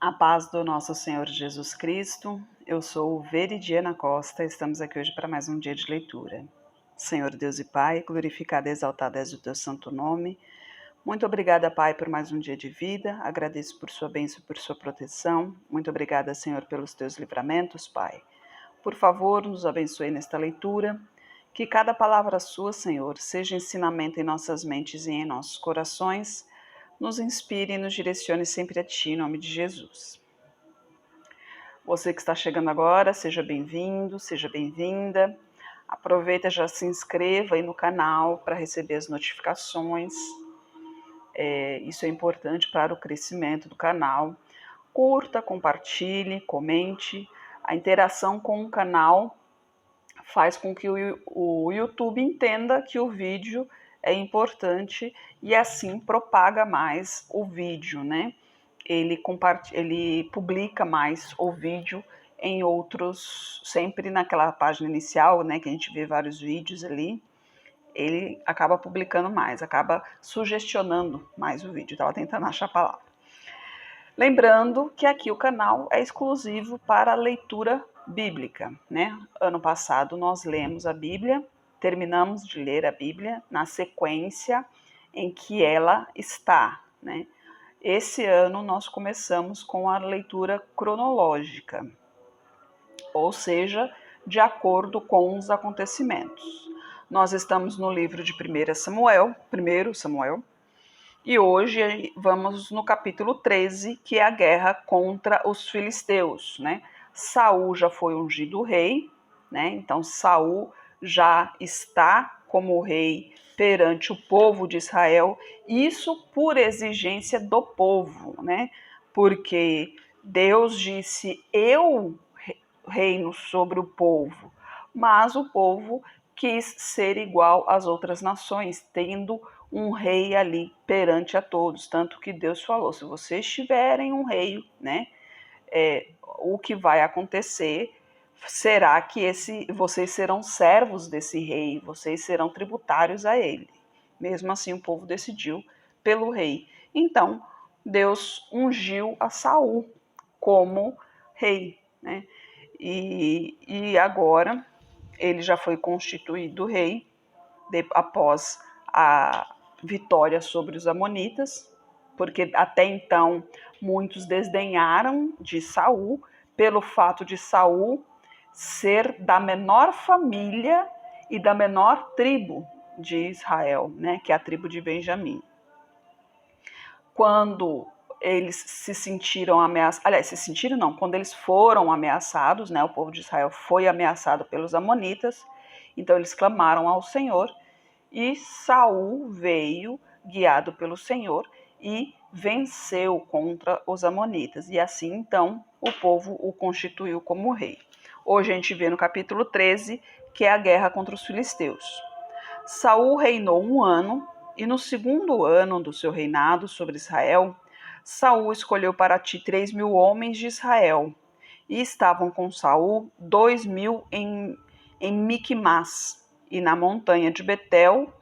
A paz do nosso Senhor Jesus Cristo. Eu sou Veridiana Costa. Estamos aqui hoje para mais um dia de leitura. Senhor Deus e Pai, glorificado e exaltado és o teu santo nome. Muito obrigada, Pai, por mais um dia de vida. Agradeço por sua bênção e por sua proteção. Muito obrigada, Senhor, pelos teus livramentos, Pai. Por favor, nos abençoe nesta leitura. Que cada palavra sua, Senhor, seja ensinamento em nossas mentes e em nossos corações. Nos inspire e nos direcione sempre a Ti, em nome de Jesus. Você que está chegando agora, seja bem-vindo, seja bem-vinda. Aproveita, já se inscreva aí no canal para receber as notificações. Isso é importante para o crescimento do canal. Curta, compartilhe, comente. A interação com o canal faz com que o YouTube entenda que o vídeo é importante e assim propaga mais o vídeo, né? Ele publica mais o vídeo em outros, sempre naquela página inicial, né, que a gente vê vários vídeos ali, ele acaba publicando mais, acaba sugestionando mais o vídeo. Estava tentando achar a palavra. Lembrando que aqui o canal é exclusivo para leitura bíblica, né? Ano passado nós lemos a Bíblia, terminamos de ler a Bíblia na sequência em que ela está, né? Esse ano nós começamos com a leitura cronológica, ou seja, de acordo com os acontecimentos. Nós estamos no livro de 1 Samuel, e hoje vamos no capítulo 13, que é a guerra contra os filisteus, né? Saul já foi ungido rei, né? Então Saul já está como rei perante o povo de Israel, isso por exigência do povo, né? Porque Deus disse: eu reino sobre o povo, mas o povo quis ser igual às outras nações, tendo um rei ali perante a todos, tanto que Deus falou: se vocês tiverem um rei, né, o que vai acontecer será que vocês serão servos desse rei, vocês serão tributários a ele. Mesmo assim, o povo decidiu pelo rei. Então, Deus ungiu a Saul como rei, né? E agora ele já foi constituído rei após a vitória sobre os amonitas, porque até então muitos desdenharam de Saul pelo fato de Saul ser da menor família e da menor tribo de Israel, né, que é a tribo de Benjamim. Quando eles se sentiram ameaçados, quando eles foram ameaçados, né, o povo de Israel foi ameaçado pelos amonitas, então eles clamaram ao Senhor e Saul veio guiado pelo Senhor e venceu contra os amonitas, e assim então o povo o constituiu como rei. Hoje a gente vê no capítulo 13, que é a guerra contra os filisteus. Saul reinou 1 ano, e no 2º ano do seu reinado sobre Israel, Saul escolheu para ti 3.000 homens de Israel, e estavam com Saul 2.000 em Miquimás e na montanha de Betel,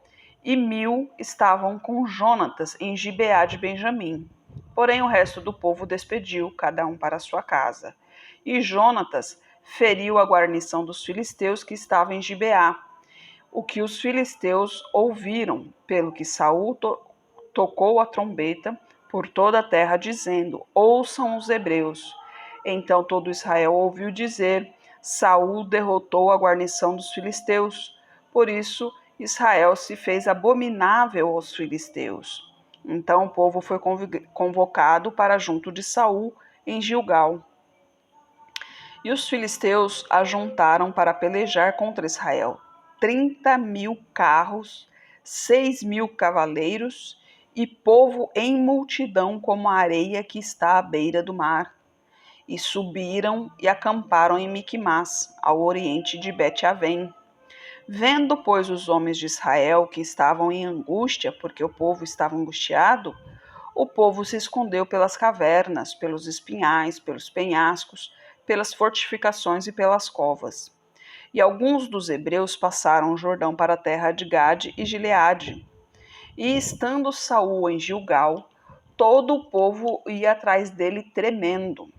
e 1.000 estavam com Jonatas em Gibeá de Benjamim. Porém o resto do povo despediu, cada um para sua casa. E Jonatas feriu a guarnição dos filisteus que estava em Gibeá, o que os filisteus ouviram, pelo que Saul tocou a trombeta por toda a terra, dizendo: ouçam os hebreus. Então todo Israel ouviu dizer: Saul derrotou a guarnição dos filisteus. Por isso Israel se fez abominável aos filisteus. Então o povo foi convocado para junto de Saul em Gilgal. E os filisteus ajuntaram para pelejar contra Israel 30.000 carros, 6.000 cavaleiros e povo em multidão como a areia que está à beira do mar. E subiram e acamparam em Miquimás, ao oriente de Bet-Avém. Vendo, pois, os homens de Israel que estavam em angústia, porque o povo estava angustiado, o povo se escondeu pelas cavernas, pelos espinhais, pelos penhascos, pelas fortificações e pelas covas. E alguns dos hebreus passaram o Jordão para a terra de Gade e Gileade. E estando Saul em Gilgal, todo o povo ia atrás dele tremendo.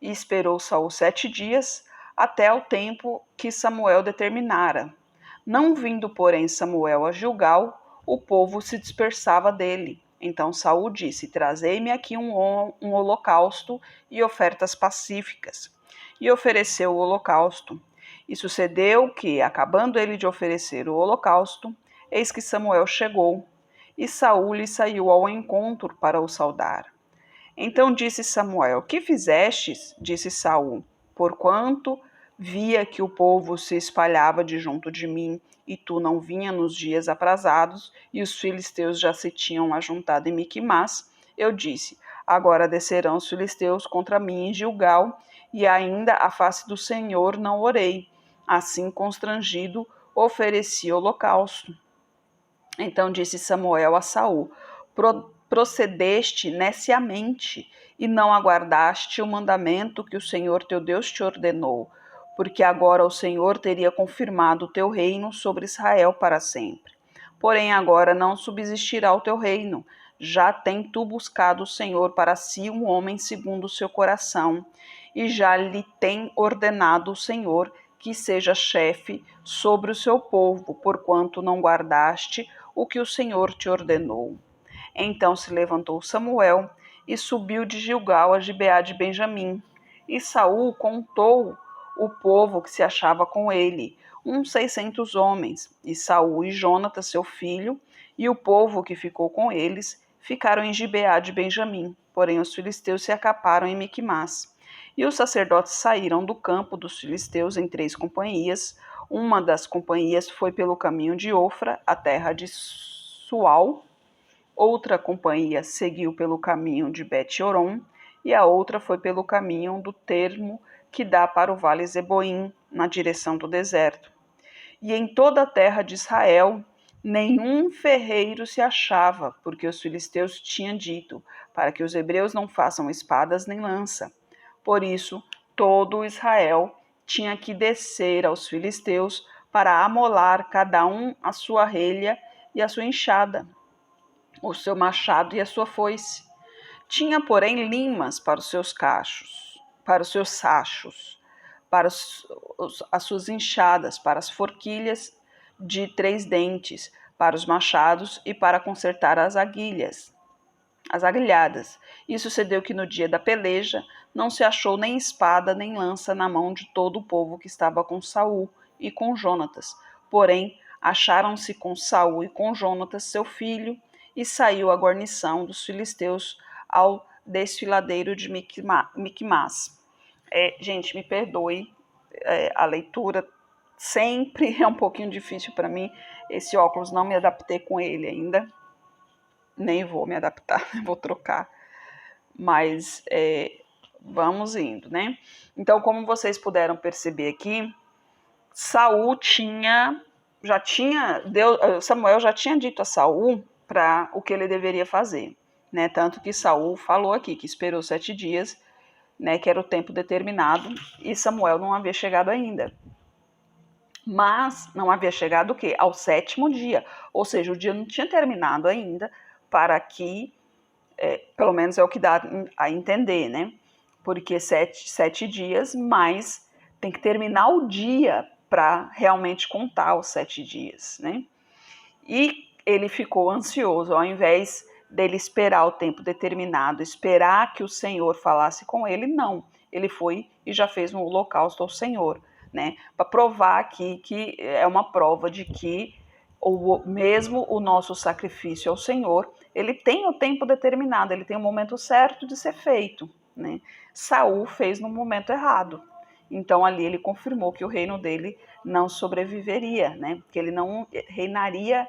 E esperou Saul 7 dias, até o tempo que Samuel determinara. Não vindo, porém, Samuel a Gilgal, o povo se dispersava dele. Então Saul disse: Trazei-me aqui um holocausto e ofertas pacíficas. E ofereceu o holocausto. E sucedeu que, acabando ele de oferecer o holocausto, eis que Samuel chegou, e Saul lhe saiu ao encontro para o saudar. Então disse Samuel: Que fizestes? Disse Saul: Porquanto via que o povo se espalhava de junto de mim, e tu não vinha nos dias aprazados, e os filisteus já se tinham ajuntado em Miquimás, eu disse: Agora descerão os filisteus contra mim em Gilgal, e ainda a face do Senhor não orei. Assim, constrangido, ofereci holocausto. Então disse Samuel a Saul: Procedeste neciamente e não aguardaste o mandamento que o Senhor teu Deus te ordenou, porque agora o Senhor teria confirmado o teu reino sobre Israel para sempre. Porém agora não subsistirá o teu reino. Já tem tu buscado o Senhor para si um homem segundo o seu coração, e já lhe tem ordenado o Senhor que seja chefe sobre o seu povo, porquanto não guardaste o que o Senhor te ordenou. Então se levantou Samuel e subiu de Gilgal a Gibeá de Benjamim. E Saul contou o povo que se achava com ele, uns 600 homens. E Saul e Jonatas, seu filho, e o povo que ficou com eles, ficaram em Gibeá de Benjamim. Porém os filisteus se acamparam em Miquimás. E os sacerdotes saíram do campo dos filisteus em 3 companhias. Uma das companhias foi pelo caminho de Ofra, a terra de Sual. Outra companhia seguiu pelo caminho de Bet-Horon, e a outra foi pelo caminho do termo que dá para o vale Zeboim, na direção do deserto. E em toda a terra de Israel, nenhum ferreiro se achava, porque os filisteus tinham dito, para que os hebreus não façam espadas nem lança. Por isso, todo Israel tinha que descer aos filisteus para amolar cada um a sua relha e a sua enxada, o seu machado e a sua foice. Tinha, porém, limas para os seus cachos, para os seus sachos, para as suas enxadas, para as forquilhas de 3 dentes, para os machados e para consertar as aguilhadas. E sucedeu que no dia da peleja não se achou nem espada nem lança na mão de todo o povo que estava com Saul e com Jonatas. Porém, acharam-se com Saul e com Jonatas, seu filho, e saiu a guarnição dos filisteus ao desfiladeiro de Miquimás. Gente, me perdoe, a leitura sempre é um pouquinho difícil para mim. Esse óculos não me adaptei com ele ainda, nem vou me adaptar, vou trocar. Mas vamos indo, né? Então, como vocês puderam perceber aqui, Samuel já tinha dito a Saul para o que ele deveria fazer, né? Tanto que Saul falou aqui que esperou 7 dias, né? Que era o tempo determinado, e Samuel não havia chegado ainda. Mas não havia chegado o quê? Ao 7º dia, ou seja, o dia não tinha terminado ainda, para que, pelo menos é o que dá a entender, né? Porque 7 dias, mas tem que terminar o dia para realmente contar os 7 dias, né? E ele ficou ansioso, ao invés dele esperar o tempo determinado, esperar que o Senhor falasse com ele, não. Ele foi e já fez um holocausto ao Senhor, né? Para provar aqui que é uma prova de que mesmo o nosso sacrifício ao Senhor, ele tem o tempo determinado, ele tem o momento certo de ser feito, né? Saul fez no momento errado. Então ali ele confirmou que o reino dele não sobreviveria, né? Que ele não reinaria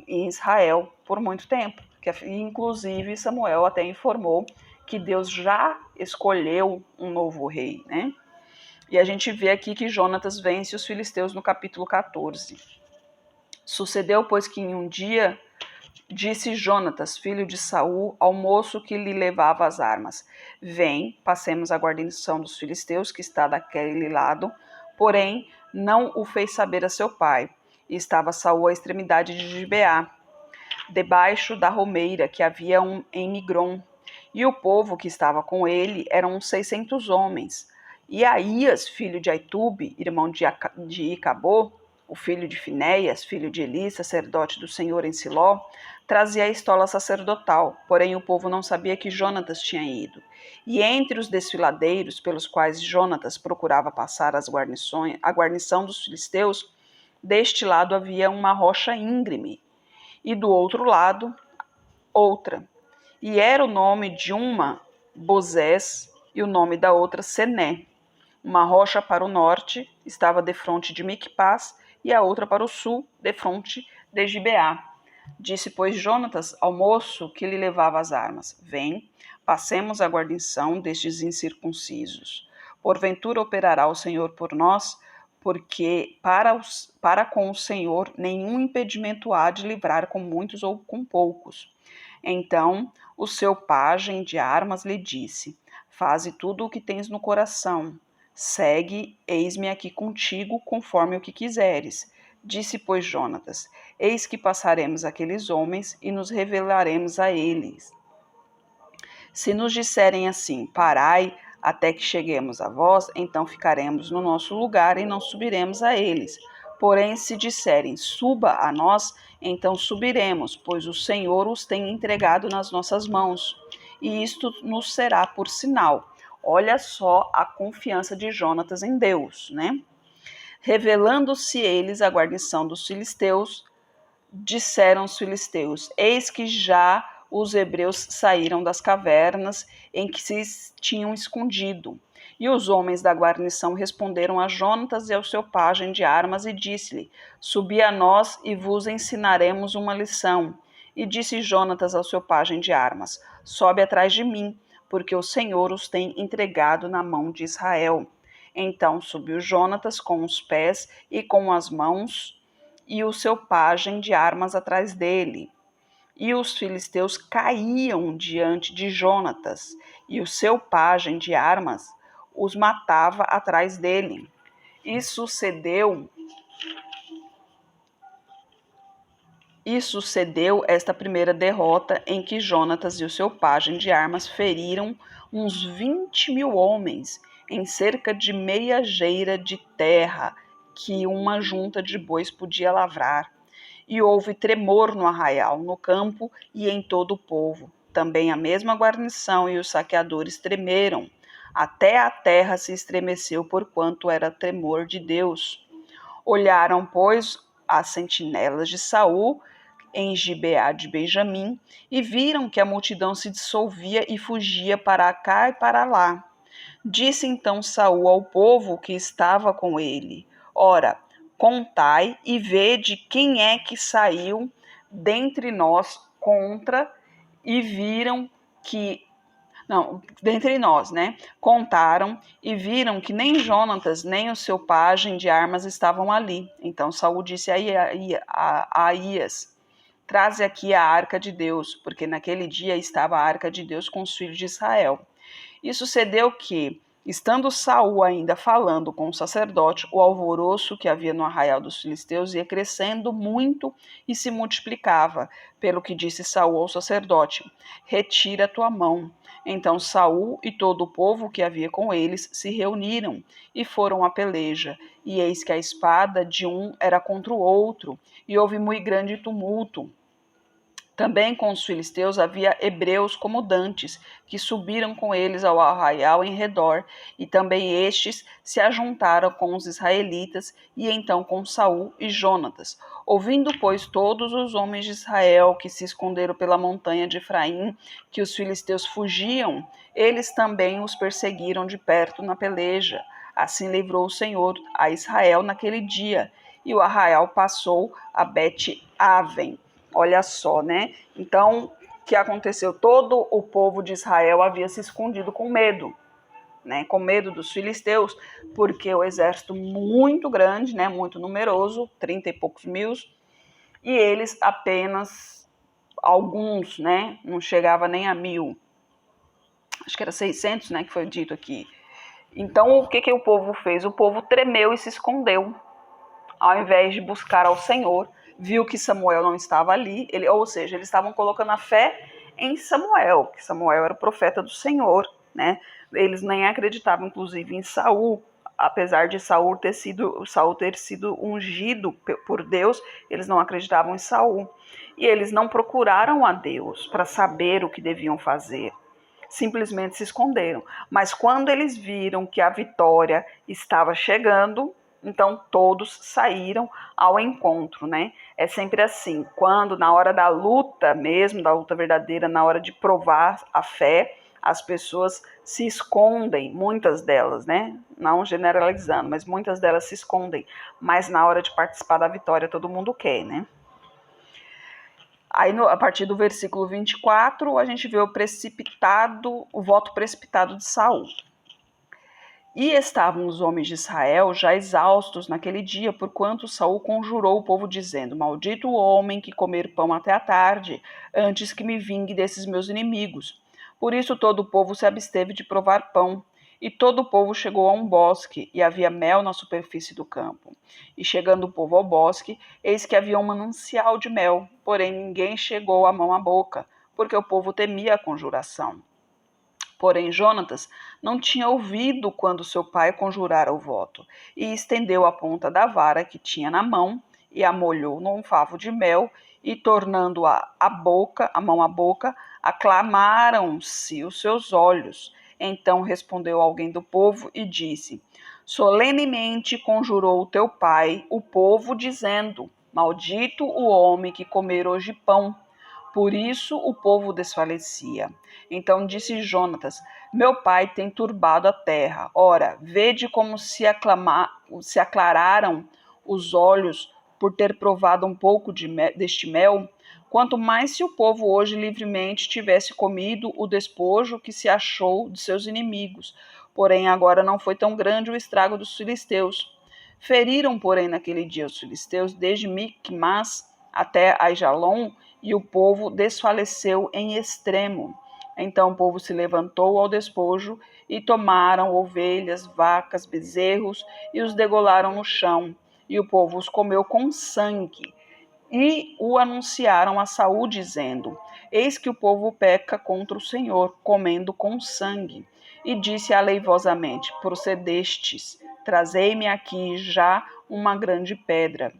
em Israel por muito tempo. Inclusive Samuel até informou que Deus já escolheu um novo rei, né? E a gente vê aqui que Jonatas vence os filisteus no capítulo 14. Sucedeu, pois, que em um dia disse Jonatas, filho de Saul, ao moço que lhe levava as armas: Vem, passemos a guarnição dos filisteus, que está daquele lado. Porém, não o fez saber a seu pai. E estava Saul à extremidade de Gibeá. debaixo da romeira que havia em Migron. E o povo que estava com ele eram uns 600 homens. E Aías, filho de Aitube, irmão de Icabô, o filho de Finéias, filho de Eli, sacerdote do Senhor em Siló, trazia a estola sacerdotal, porém o povo não sabia que Jonatas tinha ido. E entre os desfiladeiros pelos quais Jonatas procurava passar a guarnição dos filisteus, deste lado havia uma rocha íngreme, e do outro lado outra. E era o nome de uma Bozés e o nome da outra Sené. Uma rocha para o norte estava defronte de Micpás e a outra para o sul, defronte de Gibeá. Disse, pois, Jonatas ao moço que lhe levava as armas: Vem, passemos a guarnição destes incircuncisos. Porventura operará o Senhor por nós, porque para com o Senhor nenhum impedimento há de livrar com muitos ou com poucos. Então o seu pajem de armas lhe disse: Faze tudo o que tens no coração. Segue, eis-me aqui contigo, conforme o que quiseres. Disse, pois, Jonatas: Eis que passaremos aqueles homens e nos revelaremos a eles. Se nos disserem assim: Parai, até que cheguemos a vós, então ficaremos no nosso lugar e não subiremos a eles. Porém, se disserem: Suba a nós, então subiremos, pois o Senhor os tem entregado nas nossas mãos. E isto nos será por sinal. Olha só a confiança de Jonatas em Deus, né? Revelando-se eles à guarnição dos filisteus, disseram os filisteus: Eis que já os hebreus saíram das cavernas em que se tinham escondido. E os homens da guarnição responderam a Jonatas e ao seu pajem de armas e disse-lhe: Subi a nós e vos ensinaremos uma lição. E disse Jonatas ao seu pajem de armas: Sobe atrás de mim, porque o Senhor os tem entregado na mão de Israel. Então subiu Jonatas com os pés e com as mãos, e o seu pajem de armas atrás dele. E os filisteus caíam diante de Jonatas, e o seu pajem de armas os matava atrás dele. E sucedeu esta primeira derrota em que Jonatas e o seu pajem de armas feriram uns 20.000 homens em cerca de meia geira de terra que uma junta de bois podia lavrar. E houve tremor no arraial, no campo e em todo o povo. Também a mesma guarnição e os saqueadores tremeram. Até a terra se estremeceu, porquanto era tremor de Deus. Olharam, pois, as sentinelas de Saul em Gibeá de Benjamim e viram que a multidão se dissolvia e fugia para cá e para lá. Disse então Saul ao povo que estava com ele: Ora, contai e vede quem é que saiu dentre nós contra, e viram que dentre nós, né? Contaram e viram que nem Jonatas, nem o seu pajem de armas estavam ali. Então Saul disse a Aías: Traze aqui a arca de Deus, porque naquele dia estava a arca de Deus com os filhos de Israel. E sucedeu que, estando Saul ainda falando com o sacerdote, o alvoroço que havia no arraial dos filisteus ia crescendo muito e se multiplicava, pelo que disse Saul ao sacerdote: Retira a tua mão. Então Saul e todo o povo que havia com eles se reuniram e foram à peleja. E eis que a espada de um era contra o outro, e houve muito grande tumulto. Também com os filisteus havia hebreus como dantes, que subiram com eles ao arraial em redor, e também estes se ajuntaram com os israelitas, e então com Saul e Jonatas. Ouvindo, pois, todos os homens de Israel que se esconderam pela montanha de Efraim, que os filisteus fugiam, eles também os perseguiram de perto na peleja. Assim livrou o Senhor a Israel naquele dia, e o arraial passou a Bet-Aven. Olha só, né? Então, o que aconteceu? Todo o povo de Israel havia se escondido com medo, né? Com medo dos filisteus, porque o exército muito grande, né? Muito numeroso, 30 e poucos mil, e eles apenas alguns, né? Não chegava nem a 1.000. Acho que era 600, né? Que foi dito aqui. Então, o que o povo fez? O povo tremeu e se escondeu, ao invés de buscar ao Senhor, viu que Samuel não estava ali, ou seja, eles estavam colocando a fé em Samuel, que Samuel era o profeta do Senhor, né? Eles nem acreditavam, inclusive, em Saul, apesar de Saul ter sido ungido por Deus, eles não acreditavam em Saul. E eles não procuraram a Deus para saber o que deviam fazer. Simplesmente se esconderam. Mas quando eles viram que a vitória estava chegando, então todos saíram ao encontro, né? É sempre assim, quando na hora da luta mesmo, da luta verdadeira, na hora de provar a fé, as pessoas se escondem, muitas delas, né? Não generalizando, mas muitas delas se escondem. Mas na hora de participar da vitória, todo mundo quer, né? Aí, a partir do versículo 24, a gente vê o voto precipitado de Saul. E estavam os homens de Israel já exaustos naquele dia, porquanto Saul conjurou o povo, dizendo: Maldito o homem que comer pão até a tarde, antes que me vingue desses meus inimigos. Por isso todo o povo se absteve de provar pão. E todo o povo chegou a um bosque, e havia mel na superfície do campo. E chegando o povo ao bosque, eis que havia um manancial de mel, porém ninguém chegou a mão à boca, porque o povo temia a conjuração. Porém, Jonatas não tinha ouvido quando seu pai conjurara o voto, e estendeu a ponta da vara que tinha na mão, e a molhou num favo de mel, e tornando-a a mão à boca, aclamaram-se os seus olhos. Então respondeu alguém do povo e disse: Solenemente conjurou o teu pai o povo, dizendo: Maldito o homem que comer hoje pão. Por isso o povo desfalecia. Então disse Jonatas: Meu pai tem turbado a terra. Ora, vede como se aclararam os olhos por ter provado um pouco deste mel. Quanto mais se o povo hoje livremente tivesse comido o despojo que se achou de seus inimigos. Porém, agora não foi tão grande o estrago dos filisteus. Feriram, porém, naquele dia os filisteus, desde Micmas até Aijalon, e o povo desfaleceu em extremo. Então o povo se levantou ao despojo e tomaram ovelhas, vacas, bezerros e os degolaram no chão. E o povo os comeu com sangue. E o anunciaram a Saul, dizendo: Eis que o povo peca contra o Senhor, comendo com sangue. E disse aleivosamente: Procedestes, trazei-me aqui já uma grande pedra.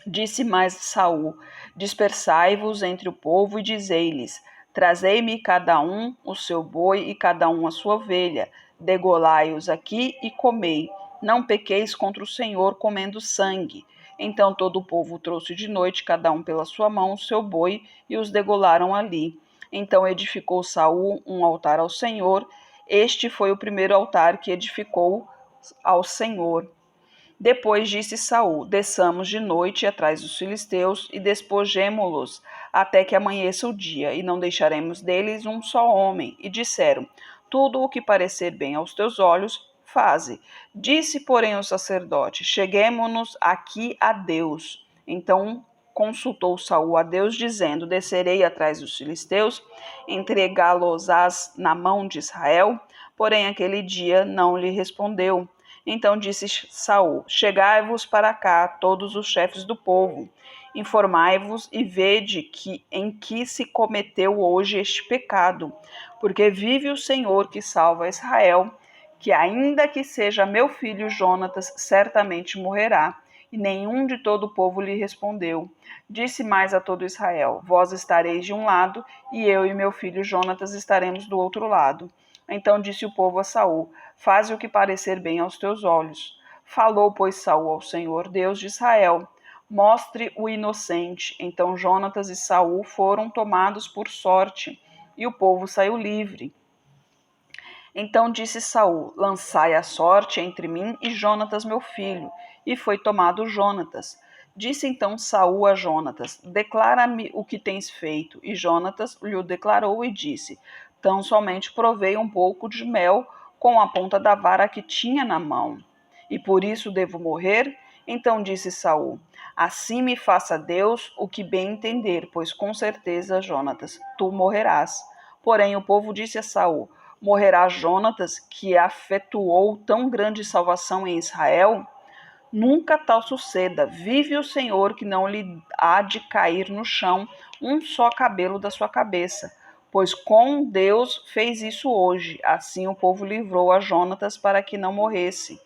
Disse mais Saul: Dispersai-vos entre o povo e dizei-lhes: Trazei-me cada um o seu boi e cada um a sua ovelha, degolai-os aqui e comei. Não pequeis contra o Senhor comendo sangue. Então todo o povo trouxe de noite, cada um pela sua mão, o seu boi, e os degolaram ali. Então edificou Saul um altar ao Senhor. Este foi o primeiro altar que edificou ao Senhor. Depois disse Saul: Desçamos de noite atrás dos filisteus e despojemo-los até que amanheça o dia, e não deixaremos deles um só homem. E disseram: Tudo o que parecer bem aos teus olhos, faze. Disse, porém, o sacerdote: Cheguemo-nos aqui a Deus. Então consultou Saul a Deus, dizendo: Descerei atrás dos filisteus, entregá-los-ás na mão de Israel? Porém, aquele dia não lhe respondeu. Então disse Saul: Chegai-vos para cá, todos os chefes do povo, informai-vos e vede em que se cometeu hoje este pecado, porque vive o Senhor que salva Israel, que ainda que seja meu filho Jonatas, certamente morrerá. E nenhum de todo o povo lhe respondeu. Disse mais a todo Israel: Vós estareis de um lado, e eu e meu filho Jonatas estaremos do outro lado. Então disse o povo a Saul: Faze o que parecer bem aos teus olhos. Falou, pois, Saul ao Senhor, Deus de Israel: Mostre o inocente. Então Jonatas e Saul foram tomados por sorte, e o povo saiu livre. Então disse Saul: Lançai a sorte entre mim e Jonatas meu filho. E foi tomado Jonatas. Disse então Saul a Jonatas: Declara-me o que tens feito. E Jonatas lhe declarou e disse: Tão somente provei um pouco de mel com a ponta da vara que tinha na mão. E por isso devo morrer? Então disse Saul: Assim me faça Deus o que bem entender, pois com certeza, Jonatas, tu morrerás. Porém o povo disse a Saul: Morrerá Jonatas, que efetuou tão grande salvação em Israel? Nunca tal suceda. Vive o Senhor que não lhe há de cair no chão um só cabelo da sua cabeça. Pois com Deus fez isso hoje. Assim o povo livrou a Jonatas para que não morresse.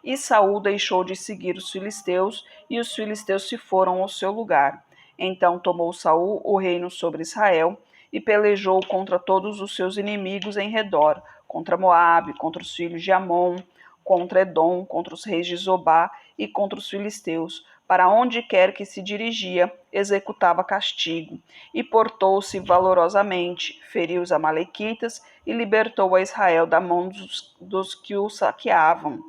E Saul deixou de seguir os filisteus, e os filisteus se foram ao seu lugar. Então tomou Saul o reino sobre Israel e pelejou contra todos os seus inimigos em redor, contra Moabe, contra os filhos de Amon, contra Edom, contra os reis de Zobá e contra os filisteus. Para onde quer que se dirigia, executava castigo, e portou-se valorosamente, feriu os amalequitas e libertou a Israel da mão dos que o saqueavam.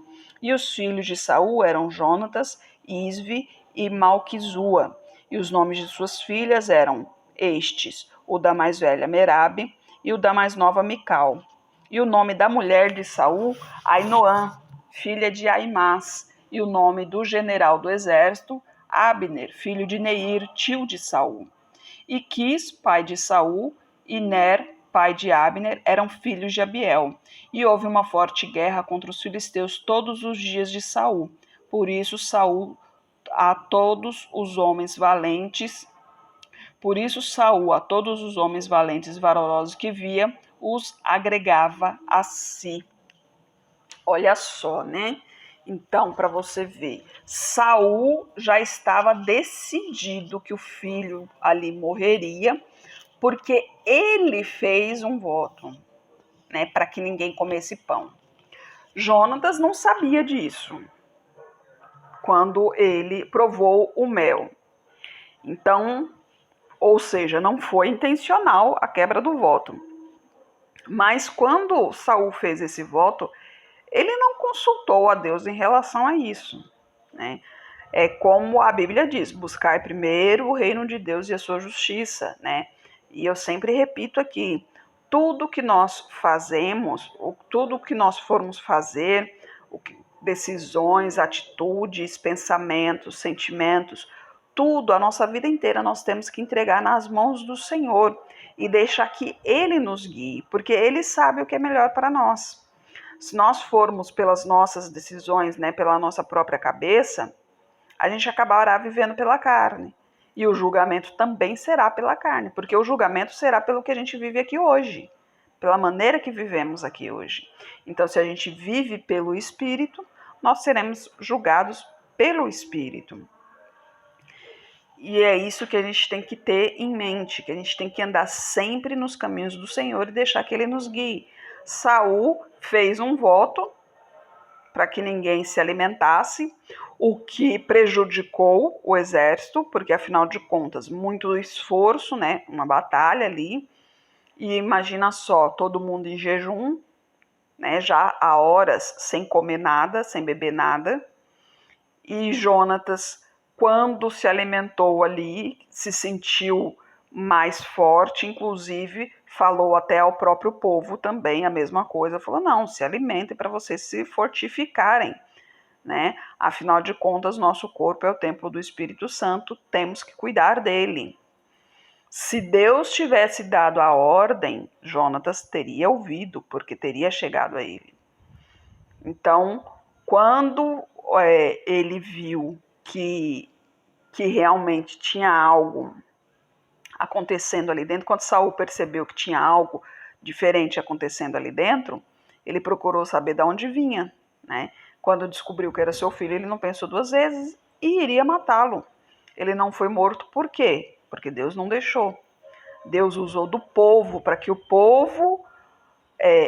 E os filhos de Saul eram Jonatas, Isvi e Malquizua, e os nomes de suas filhas eram estes: o da mais velha Merabe e o da mais nova Mical. E o nome da mulher de Saul, Ainoã, filha de Aimás, e o nome do general do exército, Abner, filho de Neir, tio de Saul. E Quis, pai de Saul, e Ner, pai de Abner, eram filhos de Abiel. E houve uma forte guerra contra os filisteus todos os dias de Saul. Por isso Saul a todos os homens valentes e valorosos que via, os agregava a si. Olha só, né? Então, para você ver, Saul já estava decidido que o filho ali morreria, porque ele fez um voto, né, para que ninguém comesse pão. Jonatas não sabia disso quando ele provou o mel. Então, ou seja, não foi intencional a quebra do voto. Mas quando Saul fez esse voto, ele não consultou a Deus em relação a isso, né? É como a Bíblia diz: buscai primeiro o reino de Deus e a sua justiça, né? E eu sempre repito aqui, tudo que nós fazemos, tudo que nós formos fazer, decisões, atitudes, pensamentos, sentimentos, tudo, a nossa vida inteira nós temos que entregar nas mãos do Senhor e deixar que Ele nos guie, porque Ele sabe o que é melhor para nós. Se nós formos pelas nossas decisões, né, pela nossa própria cabeça, a gente acabará vivendo pela carne. E o julgamento também será pela carne, porque o julgamento será pelo que a gente vive aqui hoje, pela maneira que vivemos aqui hoje. Então, se a gente vive pelo Espírito, nós seremos julgados pelo Espírito. E é isso que a gente tem que ter em mente, que a gente tem que andar sempre nos caminhos do Senhor e deixar que Ele nos guie. Saul fez um voto para que ninguém se alimentasse, o que prejudicou o exército, porque afinal de contas, muito esforço, né, uma batalha ali, e imagina só, todo mundo em jejum, né, já há horas sem comer nada, sem beber nada, e Jonatas, quando se alimentou ali, se sentiu mais forte, inclusive falou até ao próprio povo também a mesma coisa, falou: não, se alimentem para vocês se fortificarem, né? Afinal de contas, nosso corpo é o templo do Espírito Santo, temos que cuidar dele. Se Deus tivesse dado a ordem, Jonatas teria ouvido, porque teria chegado a ele. Então, quando ele viu que realmente tinha algo acontecendo ali dentro, quando Saul percebeu que tinha algo diferente acontecendo ali dentro, ele procurou saber de onde vinha, né? Quando descobriu que era seu filho, ele não pensou duas vezes e iria matá-lo. Ele não foi morto por quê? Porque Deus não deixou. Deus usou do povo para que o povo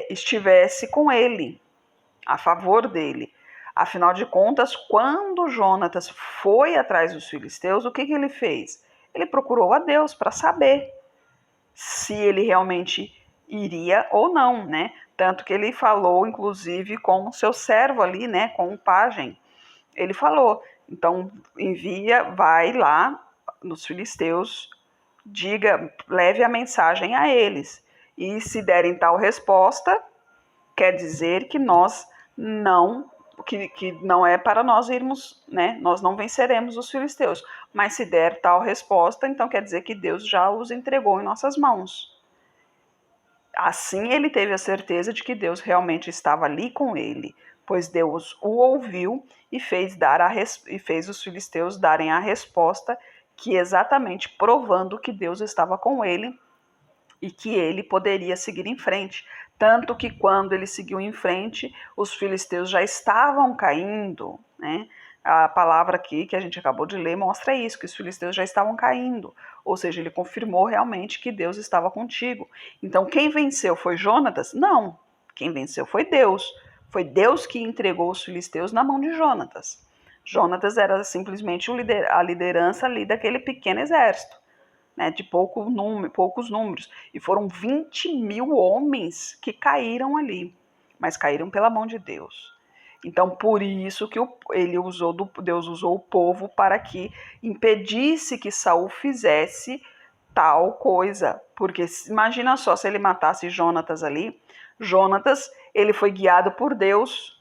estivesse com ele, a favor dele. Afinal de contas, quando Jonatas foi atrás dos filisteus, o que ele fez? Ele procurou a Deus para saber se ele realmente iria ou não, né? Tanto que ele falou, inclusive, com o seu servo ali, né? Com o pajem. Ele falou: então vai lá nos filisteus, diga, leve a mensagem a eles. E se derem tal resposta, quer dizer que nós não que não é para nós irmos, né? Nós não venceremos os filisteus. Mas se der tal resposta, então quer dizer que Deus já os entregou em nossas mãos. Assim ele teve a certeza de que Deus realmente estava ali com ele. pois Deus o ouviu e fez os filisteus darem a resposta, que exatamente provando que Deus estava com ele e que ele poderia seguir em frente. Tanto que quando ele seguiu em frente, os filisteus já estavam caindo, né? A palavra aqui que a gente acabou de ler mostra isso, que os filisteus já estavam caindo. Ou seja, ele confirmou realmente que Deus estava contigo. Então, quem venceu foi Jonatas? Não. Quem venceu foi Deus. Foi Deus que entregou os filisteus na mão de Jonatas. Jonatas era simplesmente a liderança ali daquele pequeno exército, né, de poucos números. E foram 20.000 homens que caíram ali, mas caíram pela mão de Deus. Então, por isso que Deus usou o povo para que impedisse que Saul fizesse tal coisa. Porque imagina só, se ele matasse Jonatas ali, Jonatas, ele foi guiado por Deus,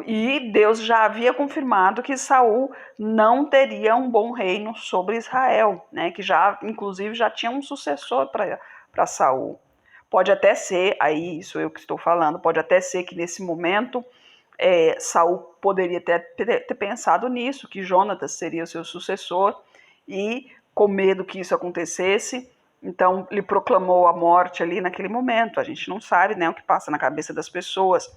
e Deus já havia confirmado que Saul não teria um bom reino sobre Israel, né? Que já, inclusive, já tinha um sucessor para Saul. Pode até ser, aí isso eu que estou falando, pode até ser que nesse momento Saul poderia ter pensado nisso, que Jonatas seria o seu sucessor, e com medo que isso acontecesse, então lhe proclamou a morte ali naquele momento. A gente não sabe, né, o que passa na cabeça das pessoas.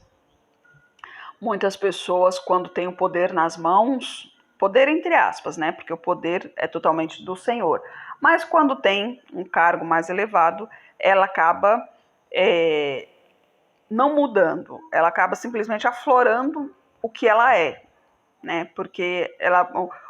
Muitas pessoas, quando têm o poder nas mãos, poder entre aspas, né? Porque o poder é totalmente do Senhor. Mas quando tem um cargo mais elevado, ela acaba não mudando, ela acaba simplesmente aflorando o que ela é, né? Porque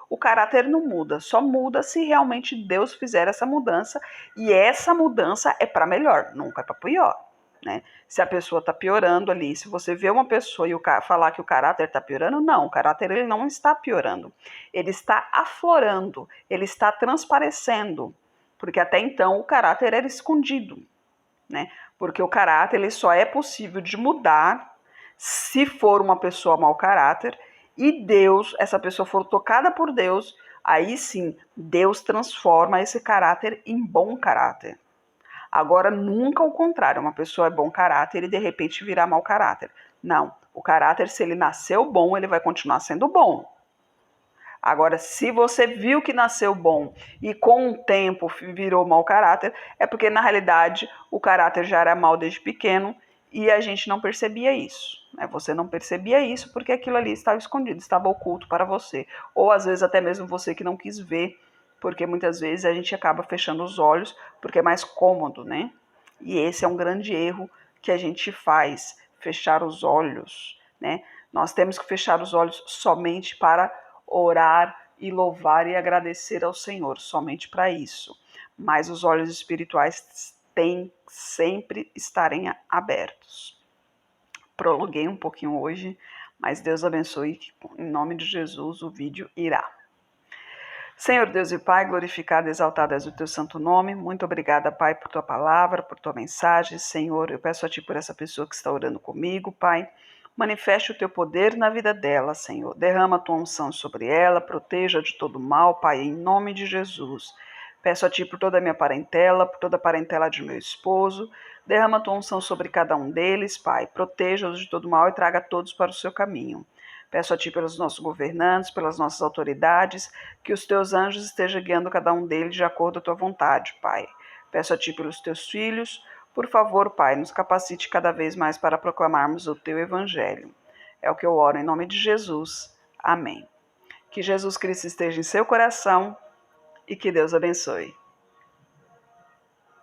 o caráter não muda, só muda se realmente Deus fizer essa mudança, e essa mudança é para melhor, nunca é para pior. Né? Se a pessoa está piorando ali, se você vê uma pessoa e falar que o caráter está piorando, não, o caráter ele não está piorando, ele está aflorando, ele está transparecendo, porque até então o caráter era escondido, né? Porque o caráter ele só é possível de mudar se for uma pessoa mau caráter e Deus, essa pessoa for tocada por Deus, aí sim Deus transforma esse caráter em bom caráter. Agora, nunca o contrário, uma pessoa é bom caráter e de repente virar mau caráter. Não, o caráter, se ele nasceu bom, ele vai continuar sendo bom. Agora, se você viu que nasceu bom e com o tempo virou mau caráter, é porque na realidade o caráter já era mau desde pequeno e a gente não percebia isso. Né? Você não percebia isso porque aquilo ali estava escondido, estava oculto para você. Ou às vezes até mesmo você que não quis ver, porque muitas vezes a gente acaba fechando os olhos porque é mais cômodo, né? E esse é um grande erro que a gente faz, fechar os olhos, né? Nós temos que fechar os olhos somente para orar e louvar e agradecer ao Senhor, somente para isso. Mas os olhos espirituais têm sempre estarem abertos. Prolonguei um pouquinho hoje, mas Deus abençoe, em nome de Jesus o vídeo irá. Senhor Deus e Pai, glorificado e exaltado és o teu santo nome. Muito obrigada, Pai, por tua palavra, por tua mensagem. Senhor, eu peço a ti por essa pessoa que está orando comigo, Pai. Manifeste o teu poder na vida dela, Senhor. Derrama a tua unção sobre ela, proteja de todo mal, Pai, em nome de Jesus. Peço a ti por toda a minha parentela, por toda a parentela de meu esposo. Derrama a tua unção sobre cada um deles, Pai. Proteja-os de todo mal e traga todos para o seu caminho. Peço a ti pelos nossos governantes, pelas nossas autoridades, que os teus anjos estejam guiando cada um deles de acordo com a tua vontade, Pai. Peço a ti pelos teus filhos, por favor, Pai, nos capacite cada vez mais para proclamarmos o teu evangelho. É o que eu oro em nome de Jesus. Amém. Que Jesus Cristo esteja em seu coração e que Deus abençoe.